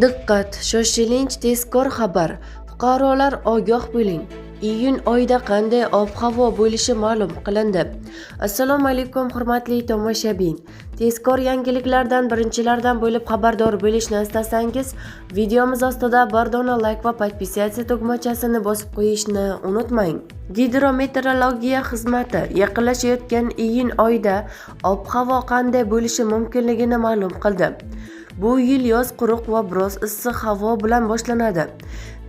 Diqqat, shoshilinch tezkor xabar. Fuqarolar ogoh bo'ling. Iyun oyida qanday ob-havo bo'lishi ma'lum qilindi. Assalomu alaykum hurmatli tomoshabin. Tezkor yangiliklardan birinchilardan bo'lib xabardor bo'lishni istasangiz, videomiz ostida bir dona like va podpisatsiya tugmachasini bosib qo'yishni unutmang. Gidrometeorologiya xizmati yaqinlashayotgan iyun oyida ob-havo qanday bo'lishi mumkinligini ma'lum qildi. Bu yil yoz quruq va biroz issiq havo bilan boshlanadi.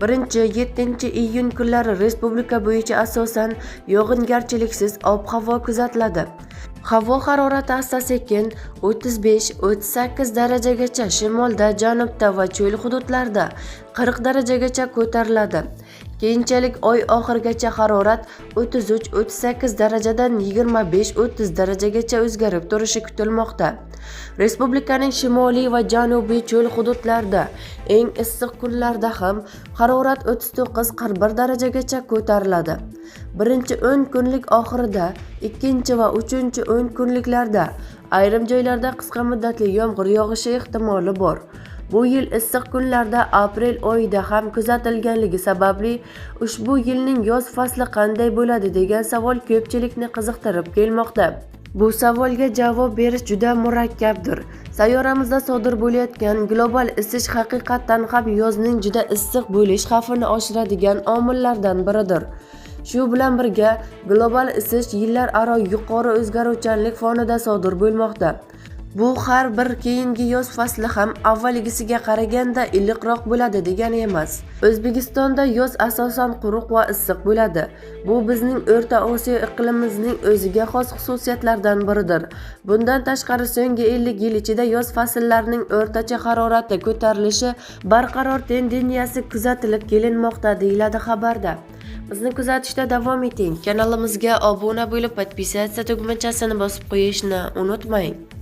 1-7 iyun kunlari respublika bo'yicha asosan yog'ingarchiliksiz ob-havo kuzatiladi. Havo harorati asta-sekin 35-38 darajagacha, shimolda, janubda va cho'l hududlarda 40 darajagacha ko'tariladi. Keyinchalik oy oxirigacha harorat 33-38 darajadan 25-30 darajagacha o'zgarib turishi kutilmoqda. Respublikaning shimoliy va janubiy cho'l hududlarida eng issiq kunlarda ham harorat 39-41 darajagacha ko'tariladi. Birinchi 10 kunlik oxirida, ikkinchi va uchinchi 10 kunliklarda ayrim joylarda qisqa muddatli yomg'ir yog'ishi ehtimoli bor. Bu yil issiq kunlarda aprel oyida ham kuzatilganligi sababli ushbu yilning yoz fasli qanday bo'ladi degan savol ko'pchilikni qiziqtirib kelmoqda. Bu savolga javob berish juda murakkabdir. Sayyoramizda sodir bo'layotgan global isish haqiqatan ham yozning juda issiq bo'lish xavfini oshiradigan omillardan biridir. Shu bilan birga, global isish yillar aro yuqori o'zgaruvchanlik fonida sodir bo'lmoqda. Bu har bir keyingi yoz fasli ham avvalgisiga qaraganda iliqroq bo'ladi degani emas. O'zbekistonda yoz asosan quruq va issiq bo'ladi. Bu bizning O'rta Osiyo iqlimimizning o'ziga xos xususiyatlaridan biridir. Bundan tashqari so'nggi 50 yil ichida yoz fasllarining o'rtacha harorati ko'tarilishi barqaror tendensiyasi kuzatilib kelinmoqda, deyiladi xabarda. Bizni kuzatishda davom eting. Kanalimizga obuna bo'lib, podpisatsiya tugmachasini bosib qo'yishni unutmang.